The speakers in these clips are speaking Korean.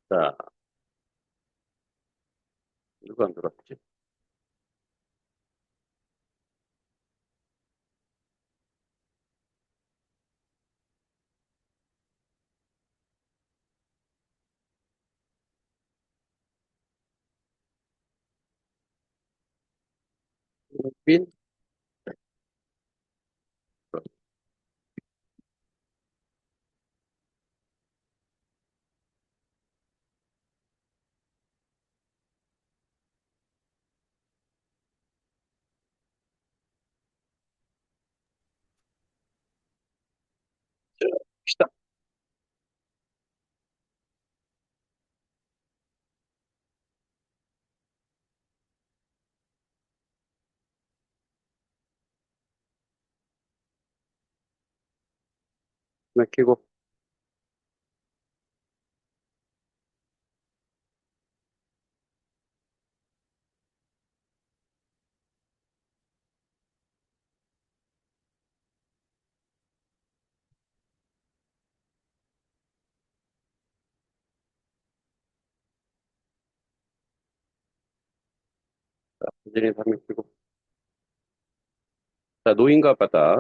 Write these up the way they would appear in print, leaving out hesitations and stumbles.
자, 누가 안 들었지? 빈? 자, 시다. 막히고. 완전히 다 막히고. 자, 노인과 바다.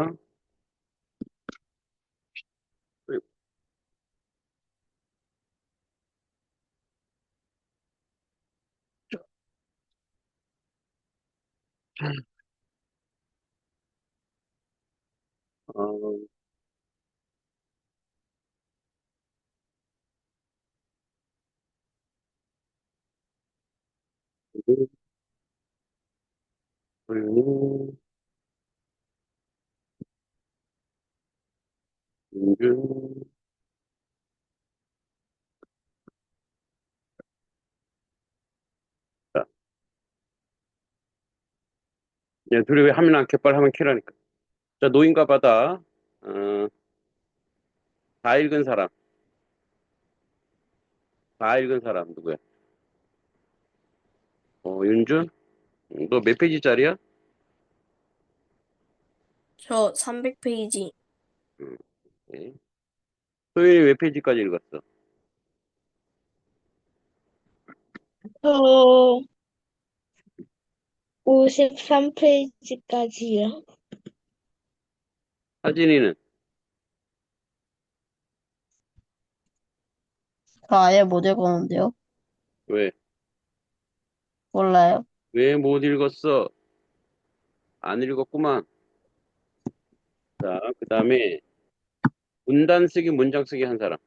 어, 소윤이, 윤준. 자, 얘 둘이 왜 하면 안 켜빨 하면 켜라니까. 자, 노인과 바다. 어, 다 읽은 사람. 다 읽은 사람 누구야? 윤준? 너 몇 페이지짜리야? 저 300페이지. 음, 네. 소윤이 몇 페이지까지 읽었어? 저 53페이지까지요. 하진이는? 저 아예 못 읽었는데요? 왜? 몰라요. 왜 못 읽었어? 안 읽었구만. 자, 그 다음에 문단 쓰기, 문장 쓰기 한 사람.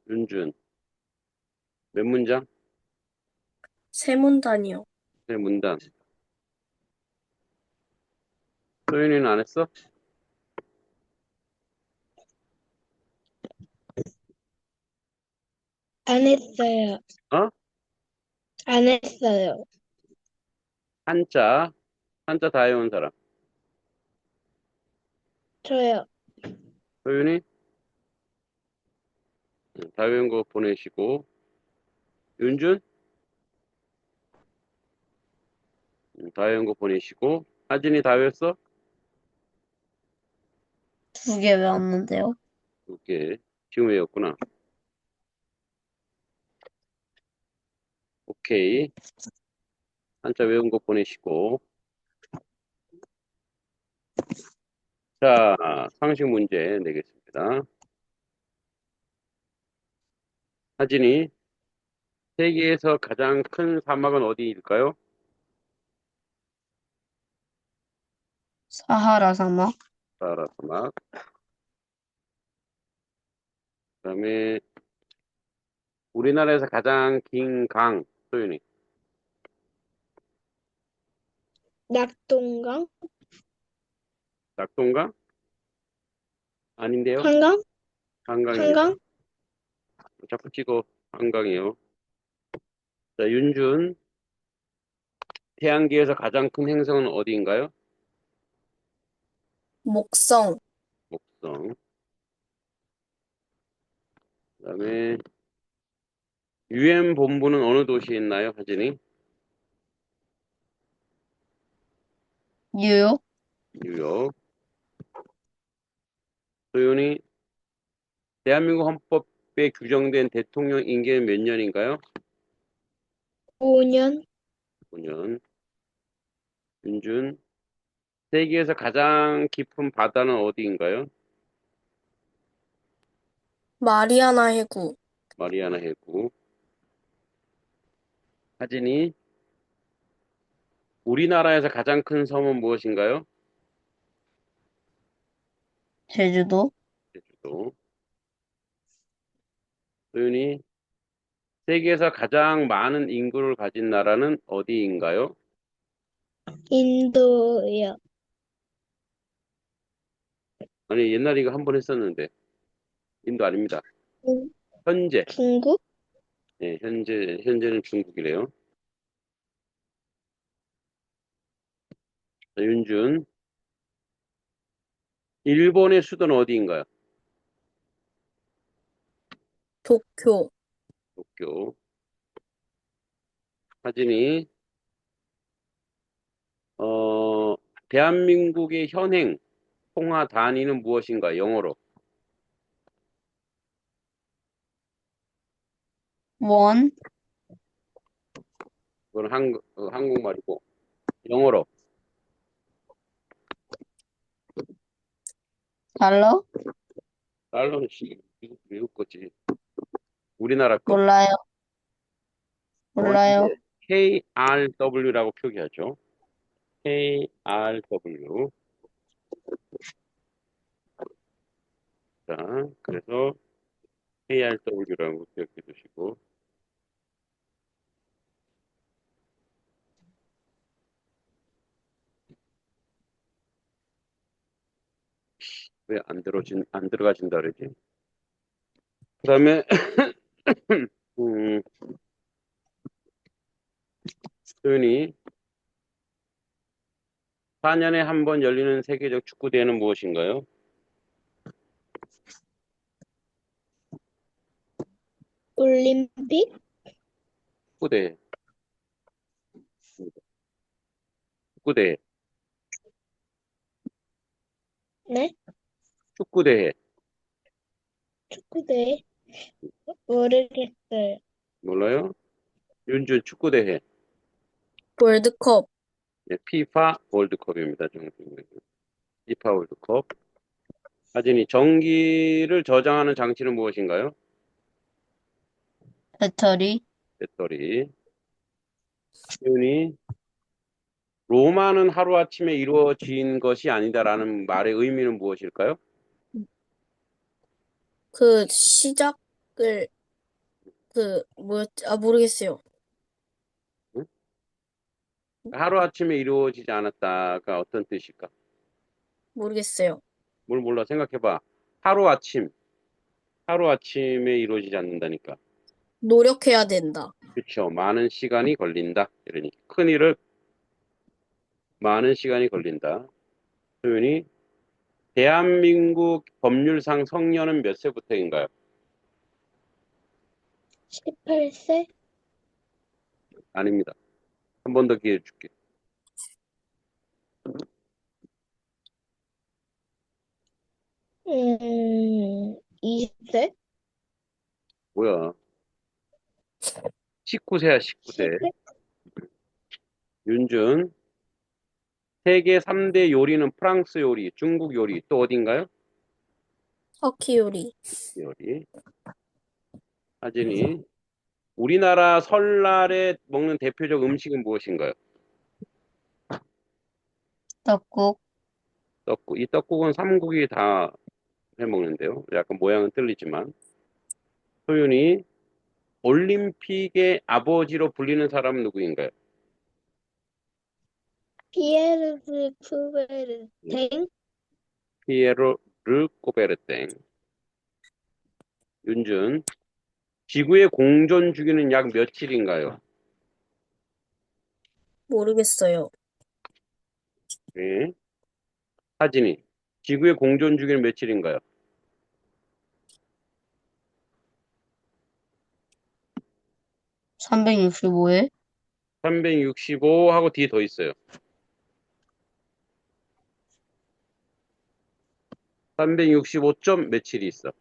윤준. 몇 문장? 세 문단이요. 네, 문단. 소윤이는 안 했어? 안 했어요. 어? 안 했어요. 한자. 한자 다 해온 사람. 저요. 소윤이? 다 외운 거 보내시고. 윤준? 다 외운 거 보내시고. 하진이 다 외웠어? 두 개 외웠는데요. 오케이. 지금 외웠구나. 오케이. 한자 외운 거 보내시고. 자, 상식 문제 내겠습니다. 하진이, 세계에서 가장 큰 사막은 어디일까요? 사하라 사막. 사하라 사막. 그다음에 우리나라에서 가장 긴 강, 소윤이. 낙동강? 낙동강? 아닌데요? 한강? 한강입니다. 한강? 자꾸 찍어. 한강이요. 자, 윤준. 태양계에서 가장 큰 행성은 어디인가요? 목성. 목성. 그다음에 유엔 본부는 어느 도시에 있나요, 하진이? 뉴욕. 뉴욕. 소윤이 대한민국 헌법에 규정된 대통령 임기는 몇 년인가요? 5년. 5년. 윤준 세계에서 가장 깊은 바다는 어디인가요? 마리아나 해구. 마리아나 해구. 하진이 우리나라에서 가장 큰 섬은 무엇인가요? 제주도. 제주도. 소윤이 세계에서 가장 많은 인구를 가진 나라는 어디인가요? 인도요. 아니, 옛날에 이거 한 번 했었는데, 인도 아닙니다. 중- 현재, 중국? 예, 현재는 중국이래요. 자, 윤준, 일본의 수도는 어디인가요? 도쿄. 도쿄. 하진이, 어, 대한민국의 현행 통화 단위는 무엇인가? 영어로. 원. 그건 한국말이고, 영어로. 달러? 달러는 미국 거지. 우리나라 거. 몰라요. 원래 몰라요. KRW라고 표기하죠. KRW. 자, 그래서 KRW라고 기억해 두시고. 왜 안 들어가진다 그러지? 그 다음에, 음, 소연이 4년에 한 번 열리는 세계적 축구대회는 무엇인가요? 올림픽? 축구대회. 축구대회. 네? 축구대회. 축구대? 모르겠어요. 몰라요? 윤준 축구대회. 월드컵. 예, 피파 월드컵입니다. 정식으로. 피파 월드컵. 하진이 전기를 저장하는 장치는 무엇인가요? 배터리. 배터리. 소연이 로마는 하루아침에 이루어진 것이 아니다라는 말의 의미는 무엇일까요? 그 시작을 뭐였지? 아, 모르겠어요. 응? 하루아침에 이루어지지 않았다가 어떤 뜻일까? 모르겠어요. 뭘 몰라 생각해봐. 하루아침, 하루아침에 이루어지지 않는다니까. 노력해야 된다. 그렇죠. 많은 시간이 걸린다. 이러니까 큰일을 많은 시간이 걸린다. 소연이 대한민국 법률상 성년은 몇 세부터인가요? 18세? 아닙니다. 한 번 더 기회 줄게. 20세? 뭐야? 19세야, 19세. 10세? 윤준, 세계 3대 요리는 프랑스 요리, 중국 요리, 또 어딘가요? 터키 요리. 요리. 하진이, 우리나라 설날에 먹는 대표적 음식은 무엇인가요? 떡국. 떡국. 이 떡국은 삼국이 다 해먹는데요. 약간 모양은 틀리지만. 소윤이, 올림픽의 아버지로 불리는 사람은 누구인가요? 피에르스 예, 쿠베르탱? 피에로 르 꼬베르땡. 윤준, 지구의 공전 주기는 약 며칠인가요? 모르겠어요. 네. 하진이, 지구의 공전 주기는 며칠인가요? 365일. 365 하고 뒤에 더 있어요. 365점 며칠이 있어?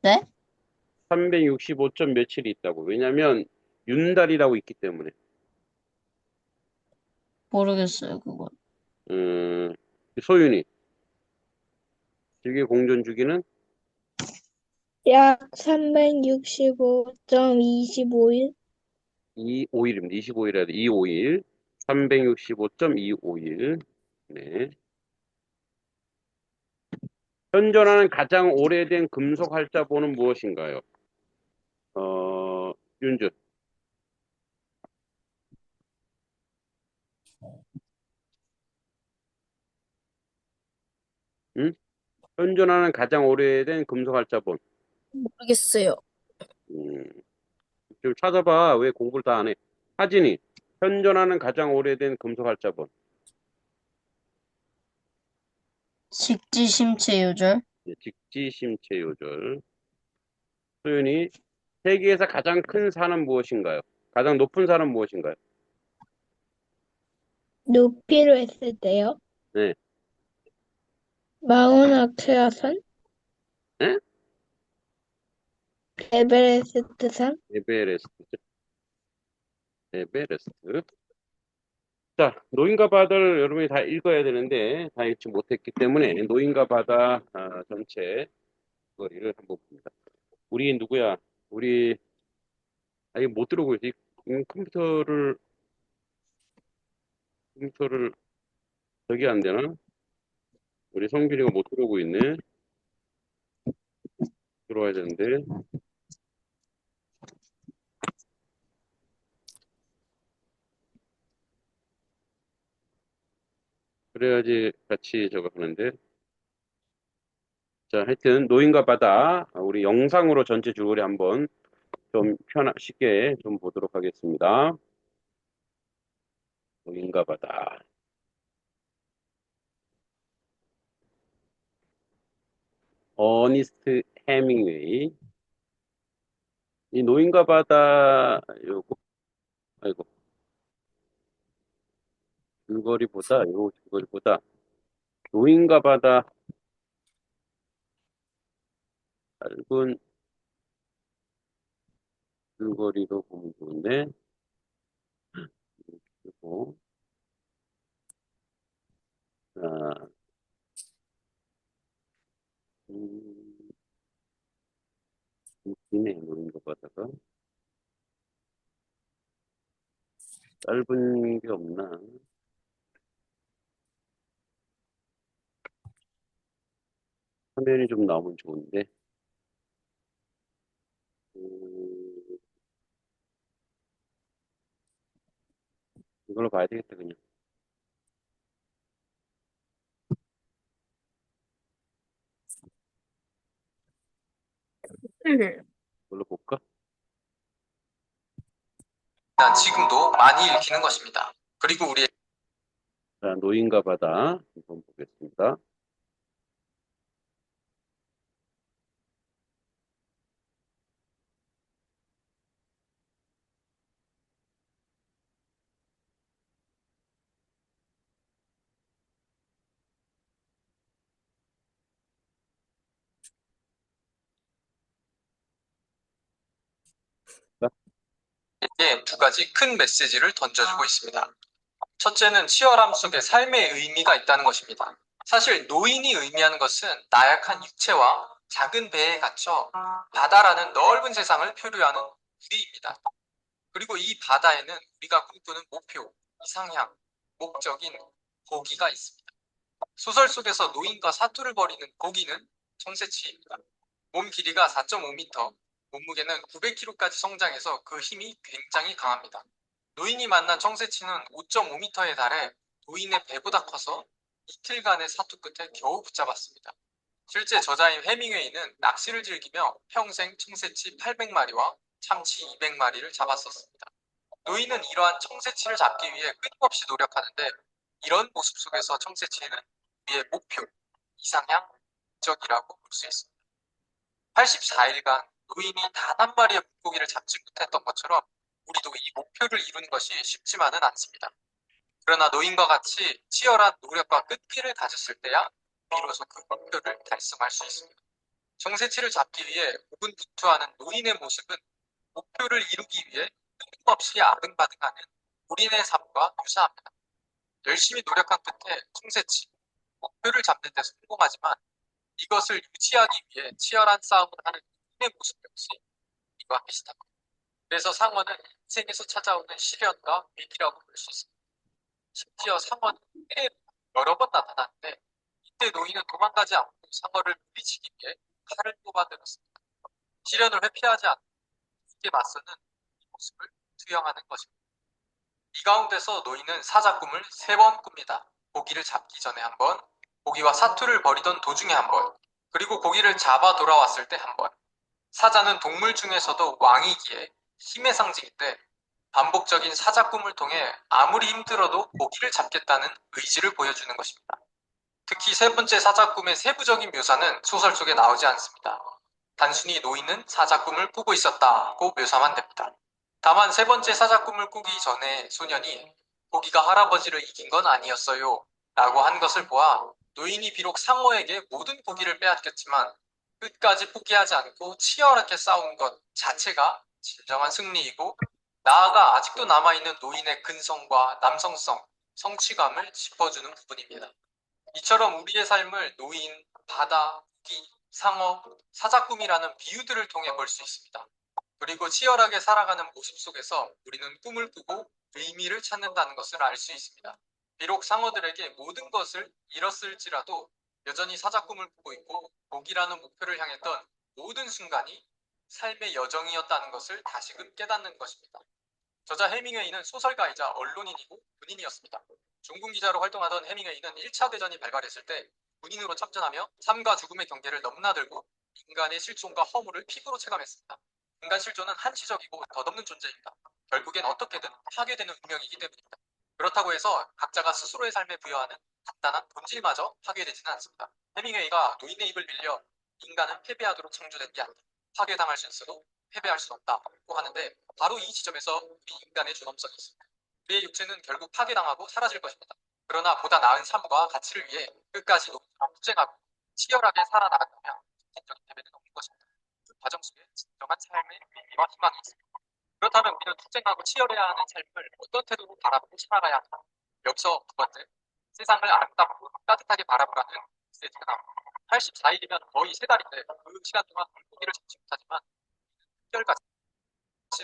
네? 365점 며칠이 있다고. 왜냐면 윤달이라고 있기 때문에. 모르겠어요, 그건. 음, 소윤이 질기 공전 주기는 약 365.25일. 5일입니다. 25일 해야 돼. 25일. 365.25일. 네. 현존하는 가장 오래된 금속 활자본은 무엇인가요? 윤준. 응? 현존하는 가장 오래된 금속 활자본. 모르겠어요. 음, 좀 찾아봐. 왜 공부를 다 안 해? 하진이. 현존하는 가장 오래된 금속 활자본. 직지심체 요절. 네, 직지심체 요절. 소윤이. 세계에서 가장 큰 산은 무엇인가요? 가장 높은 산은 무엇인가요? 높이로 했을 때요. 네. 마운트라산, 네? 에베레스트산. 에베레스트. 에베레스트. 자, 노인과 바다를 여러분이 다 읽어야 되는데 다 읽지 못했기 때문에 노인과 바다 전체 거리를 한번 봅니다. 우리 누구야? 우리 이거 못 들어오고 있지? 컴퓨터를 저기 안 되나? 우리 성균이가 못 들어오고 있네. 들어와야 되는데. 그래야지 같이 저거 하는데. 자, 하여튼 노인과 바다 우리 영상으로 전체 줄거리 한번 좀 쉽게 좀 보도록 하겠습니다. 노인과 바다. 어니스트 해밍웨이. 이 노인과 바다 요거 아이고 줄거리보다 노인과 바다 짧은 줄거리로 보면 좋은데 그리고 자, 음, 기네 노인과 바다가 짧은 게 없나? 화면이 좀 나오면 좋은데 음, 이걸로 봐야 되겠다 그냥. 이걸로 볼까? 지금도 많이 읽히는 것입니다. 그리고 우리 자, 노인과 바다 한번 보겠습니다. 자, 에게 두 가지 큰 메시지를 던져주고 있습니다. 첫째는 치열함 속에 삶의 의미가 있다는 것입니다. 사실 노인이 의미하는 것은 나약한 육체와 작은 배에 갇혀 바다라는 넓은 세상을 표류하는 우리입니다. 그리고 이 바다에는 우리가 꿈꾸는 목표, 이상향, 목적인 고기가 있습니다. 소설 속에서 노인과 사투를 벌이는 고기는 청새치입니다. 몸 길이가 4.5m, 몸무게는 900kg까지 성장해서 그 힘이 굉장히 강합니다. 노인이 만난 청새치는 5.5m에 달해 노인의 배보다 커서 이틀간의 사투 끝에 겨우 붙잡았습니다. 실제 저자인 해밍웨이는 낚시를 즐기며 평생 청새치 800마리와 참치 200마리를 잡았었습니다. 노인은 이러한 청새치를 잡기 위해 끊임없이 노력하는데 이런 모습 속에서 청새치는 우리의 목표, 이상향, 목적이라고 볼 수 있습니다. 84일간 노인이 단 한 마리의 물고기를 잡지 못했던 것처럼 우리도 이 목표를 이루는 것이 쉽지만은 않습니다. 그러나 노인과 같이 치열한 노력과 끈기를 가졌을 때야 비로소 그 목표를 달성할 수 있습니다. 정세치를 잡기 위해 고군분투하는 노인의 모습은 목표를 이루기 위해 끊임없이 아등바등하는 우리네 삶과 유사합니다. 열심히 노력한 끝에 청새치, 목표를 잡는 데 성공하지만 이것을 유지하기 위해 치열한 싸움을 하는 인의 모습 역시 이와 비슷합니다. 그래서 상어는 인생에서 찾아오는 시련과 위기라고 볼 수 있습니다. 심지어 상어는 꽤 여러 번 나타났는데 이때 노인은 도망가지 않고 상어를 물리치기 위해 칼을 뽑아들었습니다. 시련을 회피하지 않고 함께 맞서는 이 모습을 투영하는 것입니다. 이 가운데서 노인은 사자꿈을 3번 꿉니다. 고기를 잡기 전에 한 번, 고기와 사투를 벌이던 도중에 한 번, 그리고 고기를 잡아 돌아왔을 때 한 번. 사자는 동물 중에서도 왕이기에 힘의 상징인데 반복적인 사자꿈을 통해 아무리 힘들어도 고기를 잡겠다는 의지를 보여주는 것입니다. 특히 3번째 사자꿈의 세부적인 묘사는 소설 속에 나오지 않습니다. 단순히 노인은 사자꿈을 꾸고 있었다고 묘사만 됩니다. 다만 3번째 사자꿈을 꾸기 전에 소년이 고기가 할아버지를 이긴 건 아니었어요 라고 한 것을 보아 노인이 비록 상어에게 모든 고기를 빼앗겼지만 끝까지 포기하지 않고 치열하게 싸운 것 자체가 진정한 승리이고 나아가 아직도 남아있는 노인의 근성과 남성성, 성취감을 짚어주는 부분입니다. 이처럼 우리의 삶을 노인, 바다, 고기, 상어, 사자꿈이라는 비유들을 통해 볼 수 있습니다. 그리고 치열하게 살아가는 모습 속에서 우리는 꿈을 꾸고 의미를 찾는다는 것을 알 수 있습니다. 비록 상어들에게 모든 것을 잃었을지라도 여전히 사자꿈을 꾸고 있고 고기라는 목표를 향했던 모든 순간이 삶의 여정이었다는 것을 다시금 깨닫는 것입니다. 저자 해밍웨이는 소설가이자 언론인이고 군인이었습니다. 중군 기자로 활동하던 해밍웨이는 1차 대전이 발발했을 때 군인으로 참전하며 삶과 죽음의 경계를 넘나들고 인간의 실존과 허물을 피부로 체감했습니다. 인간 실존은 한시적이고 덧없는 존재입니다. 결국엔 어떻게든 파괴되는 운명이기 때문입니다. 그렇다고 해서 각자가 스스로의 삶에 부여하는 간단한 본질마저 파괴되지는 않습니다. 해밍웨이가 노인의 입을 빌려 인간은 패배하도록 창조된 게 아니다. 파괴당할 수 있어도 패배할 수 없다고 하는데 바로 이 지점에서 우리 인간의 존엄성이 있습니다. 우리의 육체는 결국 파괴당하고 사라질 것입니다. 그러나 보다 나은 삶과 가치를 위해 끝까지 노력하고 투쟁하고 치열하게 살아나간다면 인적인 패배는 없는 것입니다. 그 과정 속에 진정한 삶의 의미와 희망이 있습니다. 그렇다면 우리는 투쟁하고 치열해야 하는 삶을 어떤 태도로 바라보고 살아가야 하나? 여기서 두 번째, 세상을 아름답고 따뜻하게 바라보라는 메시지가 나옵니다. 84일이면 거의 3달인데 그 시간 동안 물고기를 잡지 못하지만 한결같이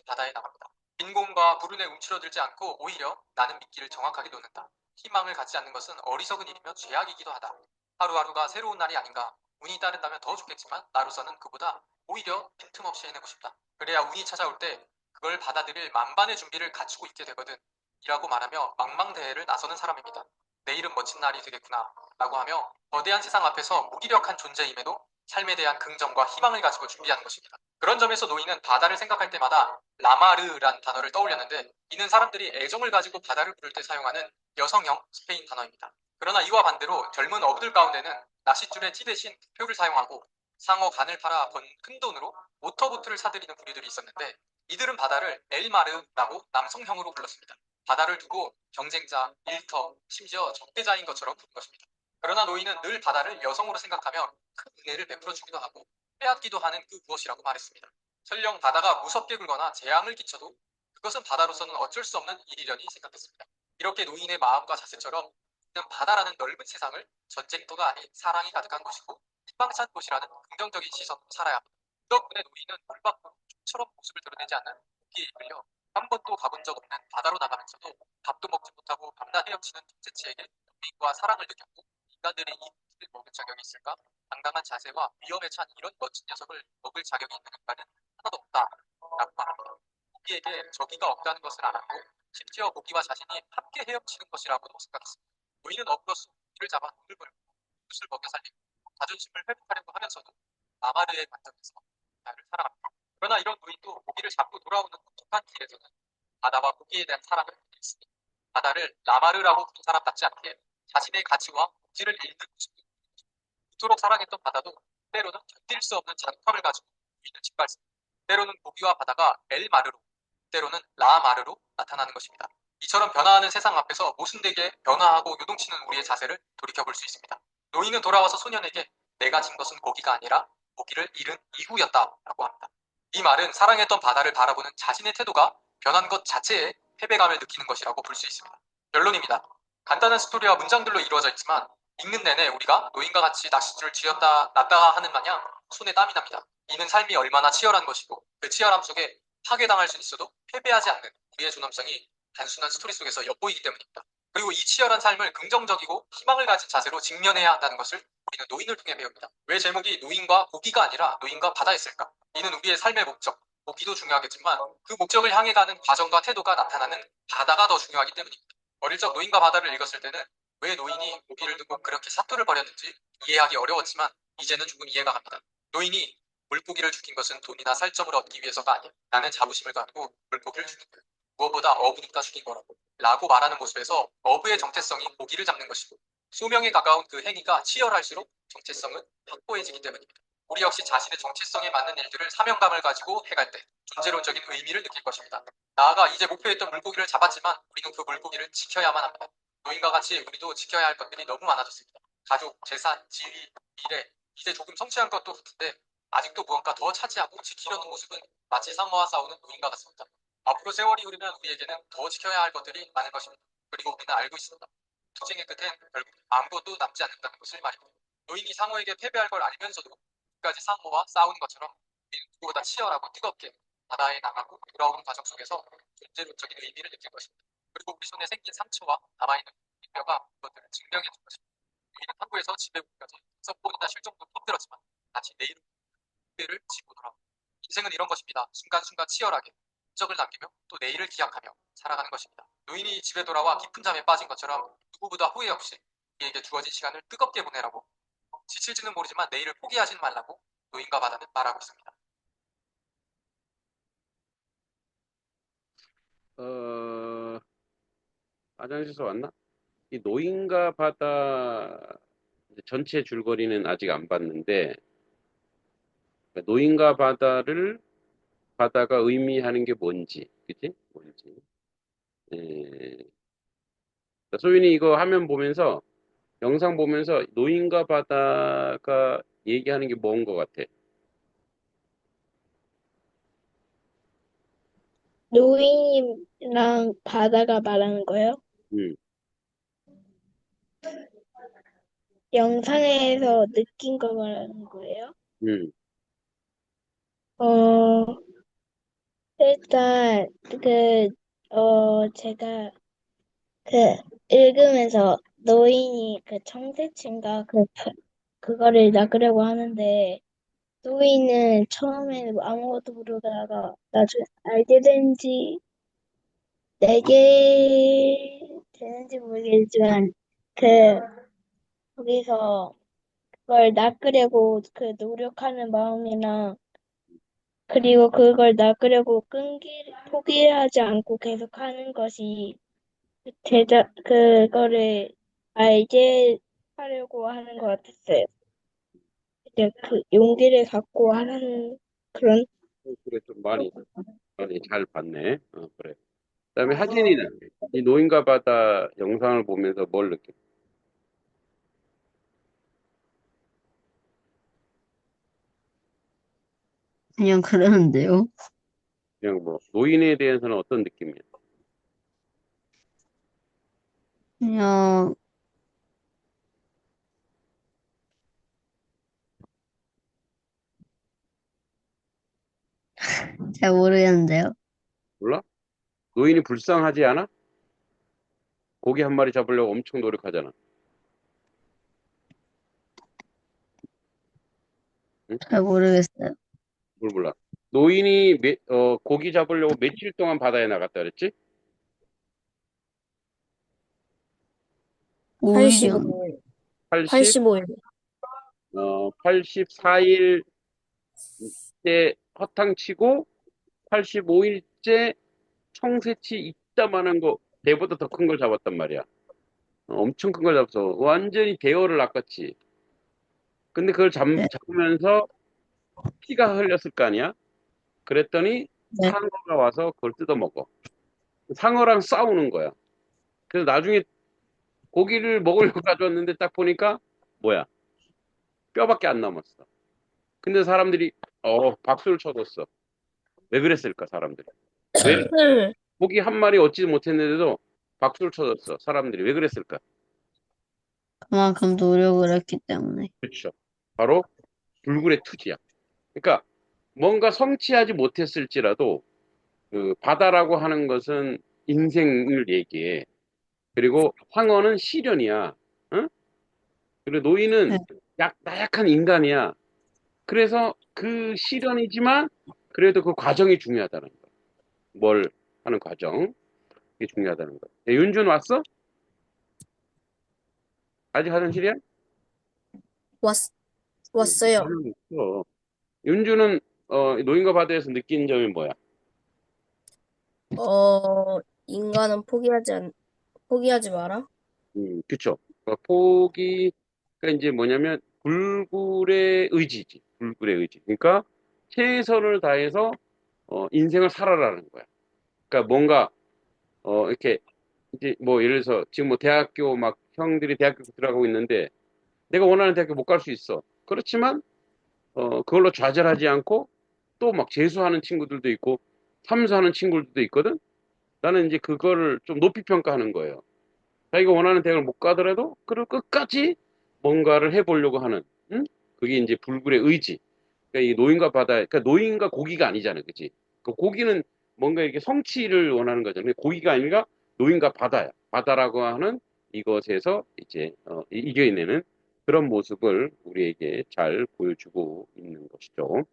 바다에 나갑니다. 빈곤과 불운에 움츠러들지 않고 오히려 나는 미끼를 정확하게 놓는다. 희망을 갖지 않는 것은 어리석은 일이며 죄악이기도 하다. 하루하루가 새로운 날이 아닌가. 운이 따른다면 더 좋겠지만 나로서는 그보다 오히려 빈틈없이 해내고 싶다. 그래야 운이 찾아올 때 그걸 받아들일 만반의 준비를 갖추고 있게 되거든. 이라고 말하며 망망대해를 나서는 사람입니다. 내일은 멋진 날이 되겠구나 라고 하며 거대한 세상 앞에서 무기력한 존재임에도 삶에 대한 긍정과 희망을 가지고 준비하는 것입니다. 그런 점에서 노인은 바다를 생각할 때마다 라마르란 단어를 떠올렸는데 이는 사람들이 애정을 가지고 바다를 부를 때 사용하는 여성형 스페인 단어입니다. 그러나 이와 반대로 젊은 어부들 가운데는 낚싯줄에 티 대신 표를 사용하고 상어 간을 팔아 번 큰 돈으로 모터보트를 사들이는 부류들이 있었는데 이들은 바다를 엘마르라고 남성형으로 불렀습니다. 바다를 두고 경쟁자, 일터, 심지어 적대자인 것처럼 부른 것입니다. 그러나 노인은 늘 바다를 여성으로 생각하며 큰 은혜를 베풀어 주기도 하고 빼앗기도 하는 그 무엇이라고 말했습니다. 설령 바다가 무섭게 굴거나 재앙을 끼쳐도 그것은 바다로서는 어쩔 수 없는 일이려니 생각했습니다. 이렇게 노인의 마음과 자세처럼 이는 바다라는 넓은 세상을 전쟁터가 아닌 사랑이 가득한 곳이고 희망찬 곳이라는 긍정적인 시선으로 살아야 합니다. 그 덕분에 노인은 물 밖으로 좀처럼 모습을 드러내지 않는 고기에 이끌려 한 번도 가본 적 없는 바다로 나가면서도 밥도 먹지 못하고 밤낮 헤엄치는 통제치에게 연민과 사랑을 느꼈고 인간들의 이 고기를 먹을 자격이 있을까? 당당한 자세와 위험에 찬 이런 멋진 녀석을 먹을 자격이 있는 인간은 하나도 없다라고 말합니다. 고기에게 저기가 없다는 것을 알았고 심지어 고기와 자신이 함께 헤엄치는 것이라고도 생각했습니다. 노인은 어부로서 고기를 잡아 돈을 벌고 붓을 먹여 살리고 자존심을 회복하려고 하면서도 아마르의 관점에서 나를 살아갑니다. 그러나 이런 노인도 고기를 잡고 돌아오는 독특한 길에서는 바다와 고기에 대한 사랑을 느꼈으니 바다를 라마르라고 부른 사람답지 않게 자신의 가치와 본질을 잃는 모습도 그토록 사랑했던 바다도 때로는 견딜 수 없는 자극함을 가지고 노인을 짓밟습니다. 때로는 고기와 바다가 엘마르로, 때로는 라마르로 나타나는 것입니다. 이처럼 변화하는 세상 앞에서 모순되게 변화하고 요동치는 우리의 자세를 돌이켜볼 수 있습니다. 노인은 돌아와서 소년에게 내가 진 것은 고기가 아니라 고기를 잃은 이후였다라고 합니다. 이 말은 사랑했던 바다를 바라보는 자신의 태도가 변한 것 자체에 패배감을 느끼는 것이라고 볼 수 있습니다. 결론입니다. 간단한 스토리와 문장들로 이루어져 있지만 읽는 내내 우리가 노인과 같이 낚싯줄을 쥐었다 놨다가 하는 마냥 손에 땀이 납니다. 이는 삶이 얼마나 치열한 것이고 그 치열함 속에 파괴당할 수 있어도 패배하지 않는 우리의 존엄성이 단순한 스토리 속에서 엿보이기 때문입니다. 그리고 이 치열한 삶을 긍정적이고 희망을 가진 자세로 직면해야 한다는 것을 우리는 노인을 통해 배웁니다. 왜 제목이 노인과 고기가 아니라 노인과 바다였을까? 이는 우리의 삶의 목적, 고기도 중요하겠지만 그 목적을 향해 가는 과정과 태도가 나타나는 바다가 더 중요하기 때문입니다. 어릴 적 노인과 바다를 읽었을 때는 왜 노인이 고기를 두고 그렇게 사투를 벌였는지 이해하기 어려웠지만 이제는 조금 이해가 갑니다. 노인이 물고기를 죽인 것은 돈이나 살점을 얻기 위해서가 아니야. 나는 자부심을 갖고 물고기를 죽인 거야. 무엇보다 어부니까 죽인 거라고. 라고 말하는 모습에서 어부의 정체성이 고기를 잡는 것이고 소명에 가까운 그 행위가 치열할수록 정체성은 확고해지기 때문입니다. 우리 역시 자신의 정체성에 맞는 일들을 사명감을 가지고 해갈 때 존재론적인 의미를 느낄 것입니다. 나아가 이제 목표했던 물고기를 잡았지만 우리는 그 물고기를 지켜야만 합니다. 노인과 같이 우리도 지켜야 할 것들이 너무 많아졌습니다. 가족, 재산, 지위, 미래, 이제 조금 성취한 것도 같은데 아직도 무언가 더 차지하고 지키려는 모습은 마치 상어와 싸우는 노인과 같습니다. 앞으로 세월이 흐르면 우리에게는 더 지켜야 할 것들이 많을 것입니다. 그리고 우리는 알고 있습니다. 투쟁의 끝엔 결국 아무것도 남지 않는다는 것을 말입니다. 노인이 상어에게 패배할 걸 알면서도 끝까지 상어와 싸우는 것처럼 우리는 누구보다 치열하고 뜨겁게 바다에 나가고 돌아오는 과정 속에서 존재론적인 의미를 느낄 것입니다. 그리고 우리 손에 생긴 상처와 남아있는 뼈가 그것들을 증명해 줄 것입니다. 우리는 한국에서 집에 오기까지 6번이나 쉴 정도로 힘들었지만 다시 내일을 를 지고 돌아옵니다. 인생은 이런 것입니다. 순간순간 치열하게 흔적을 남기며 또 내일을 기약하며 살아가는 것입니다. 노인이 집에 돌아와 깊은 잠에 빠진 것처럼 누구보다 후회 없이 우리에게 주어진 시간을 뜨겁게 보내라고 지칠지는 모르지만 내일을 포기하지 말라고 노인과 바다는 말하고 있습니다. 화장실에서 왔나? 이 노인과 바다 이제 전체 줄거리는 아직 안 봤는데 노인과 바다가 의미하는 게 뭔지, 그치? 뭔지. 예. 소윤이 이거 화면 보면서 영상 보면서 노인과 바다가 얘기하는 게 뭔 것 같아? 노인이랑 바다가 말하는 거예요? 음, 영상에서 느낀 거 말하는 거예요? 음, 어, 일단, 제가 그, 읽으면서 노인이 그 청새치인가 그거를 낚으려고 하는데, 노인은 처음에는 아무것도 모르다가 나중에 알게 된지, 내게 되는지 모르겠지만, 그, 거기서 그걸 낚으려고 그 노력하는 마음이랑, 그리고 그걸 낚으려고 포기하지 않고 계속 하는 것이 그거를 알게 하려고 하는 것 같았어요. 이제 그 용기를 갖고 하는 그런, 그래, 좀 많이 잘 봤네. 그래. 그다음에 하진이는 이 노인과 바다 영상을 보면서 뭘 느꼈어? 그냥 그러는데요. 그냥 뭐 노인에 대해서는 어떤 느낌이야? 그냥 잘 모르겠는데요. 몰라? 노인이 불쌍하지 않아? 고기 한 마리 잡으려고 엄청 노력하잖아. 응? 잘 모르겠어요. 뭘 몰라? 노인이 고기 잡으려고 며칠 동안 바다에 나갔다 그랬지? 5일 정도. 85일. 80, 85일. 84일째 허탕치고 85일째 청새치 이따만한 거 배보다 더 큰 걸 잡았단 말이야. 엄청 큰 걸 잡았어. 완전히 대어를 낚았지. 근데 그걸 네, 잡으면서 피가 흘렸을 거 아니야? 그랬더니 네. 상어가 와서 그걸 뜯어먹어. 상어랑 싸우는 거야. 그래서 나중에 고기를 먹으려고 가져왔는데 딱 보니까 뭐야? 뼈밖에 안 남았어. 근데 사람들이 박수를 쳐줬어. 왜 그랬을까, 사람들이? 왜 고기 한 마리 얻지 못했는데도 박수를 쳐줬어. 사람들이 왜 그랬을까? 그만큼 노력을 했기 때문에. 그렇죠. 바로 불굴의 투지야. 그러니까 뭔가 성취하지 못했을지라도 그 바다라고 하는 것은 인생을 얘기해. 그리고 황어는 시련이야. 응? 그리고 노인은 네. 나약한 인간이야. 그래서 그 시련이지만 그래도 그 과정이 중요하다는 거. 뭘 하는 과정. 그게 중요하다는 거. 윤준 왔어? 아직 화장실이야? 왔, 왔어요. 얼른 있어. 윤주는 노인과 바다에서 느낀 점이 뭐야? 어, 인간은 포기하지 마라. 그쵸. 그러니까 이제 뭐냐면 불굴의 의지지. 불굴의 의지. 그러니까 최선을 다해서 인생을 살아라는 거야. 그러니까 뭔가 이렇게 이제 뭐 예를 들어서 지금 뭐 대학교 막 형들이 대학교 들어가고 있는데 내가 원하는 대학교 못 갈 수 있어. 그렇지만 그걸로 좌절하지 않고 또 막 재수하는 친구들도 있고 삼수하는 친구들도 있거든. 나는 이제 그거를 좀 높이 평가하는 거예요. 자기가 원하는 대학을 못 가더라도 그걸 끝까지 뭔가를 해보려고 하는, 응? 그게 이제 불굴의 의지. 그러니까 이 노인과 바다, 그러니까 노인과 고기가 아니잖아요, 그치? 그 고기는 뭔가 이렇게 성취를 원하는 거잖아요. 고기가 아니라 노인과 바다야. 바다라고 하는 이것에서 이제 이겨내는 그런 모습을 우리에게 잘 보여주고 있는 것이죠.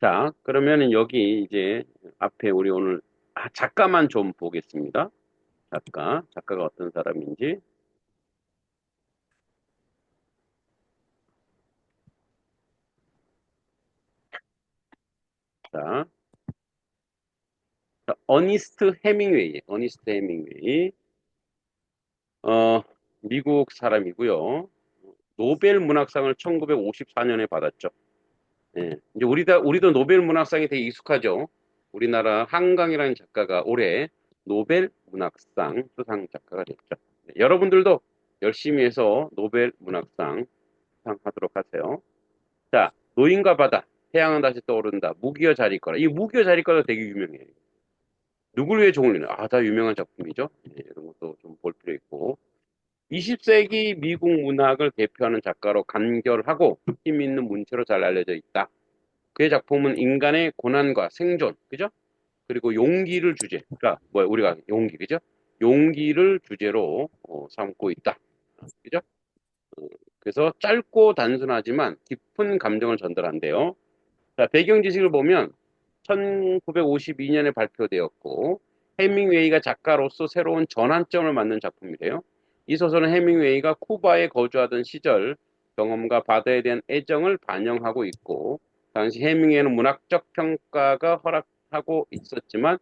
자, 그러면 여기 이제 앞에 우리 오늘 작가만 좀 보겠습니다. 작가가 어떤 사람인지. 자, 어니스트 해밍웨이. 어, 미국 사람이고요. 노벨 문학상을 1954년에 받았죠. 예, 이제 우리도 노벨 문학상이 되게 익숙하죠. 우리나라 한강이라는 작가가 올해 노벨 문학상 수상 작가가 됐죠. 네, 여러분들도 열심히 해서 노벨 문학상 수상하도록 하세요. 자, 노인과 바다, 태양은 다시 떠오른다, 무기여 잘 있거라. 이 무기여 잘 있거라 되게 유명해요. 누굴 위해 종을 이루는? 다 유명한 작품이죠. 예, 이런 것도 좀 볼 필요 있고. 20세기 미국 문학을 대표하는 작가로 간결하고 힘 있는 문체로 잘 알려져 있다. 그의 작품은 인간의 고난과 생존, 그죠? 그리고 용기를 주제, 그러니까 뭐야 우리가 용기, 그죠? 용기를 주제로 삼고 있다, 그죠? 그래서 짧고 단순하지만 깊은 감정을 전달한대요. 자, 배경 지식을 보면 1952년에 발표되었고 해밍웨이가 작가로서 새로운 전환점을 맞는 작품이래요. 이 소설은 해밍웨이가 쿠바에 거주하던 시절 경험과 바다에 대한 애정을 반영하고 있고 당시 해밍웨이는 문학적 평가가 허락하고 있었지만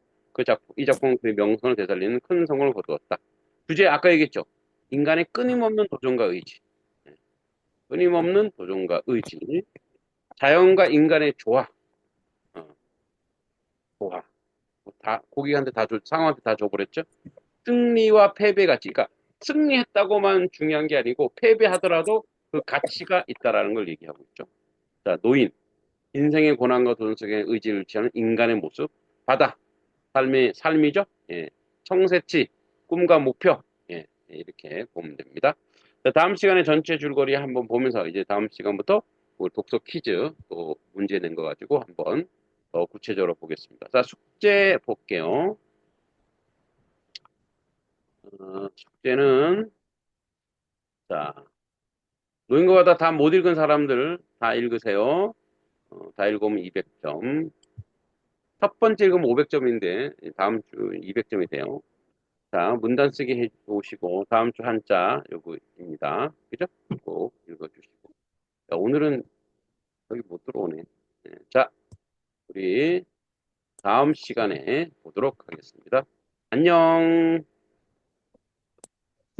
이 작품은 그의 명성을 되살리는 큰 성공을 거두었다. 주제 아까 얘기했죠. 인간의 끊임없는 도전과 의지. 네, 끊임없는 도전과 의지. 자연과 인간의 조화. 어, 조화. 고객한테 상황한테 다 줘버렸죠. 승리와 패배 가치. 그러니까 승리했다고만 중요한 게 아니고 패배하더라도 그 가치가 있다라는 걸 얘기하고 있죠. 자, 노인. 인생의 고난과 도전 속에 의지를 취하는 인간의 모습. 바다. 삶이죠. 예. 청새치. 꿈과 목표. 예. 이렇게 보면 됩니다. 자, 다음 시간에 전체 줄거리 한번 보면서 이제 다음 시간부터 우리 독서 퀴즈 또 문제 낸 거 가지고 한번 더 구체적으로 보겠습니다. 자, 숙제 볼게요. 숙제는 자, 노인과 바다 다 못 읽은 사람들 다 읽으세요. 다 읽으면 200점. 첫 번째 읽으면 500점인데 다음 주 200점이 돼요. 자, 문단 쓰기 해보시고 다음 주 한자 요거입니다. 그죠? 꼭 읽어주시고. 자, 오늘은 여기 못 들어오네. 네, 자, 우리 다음 시간에 보도록 하겠습니다. 안녕.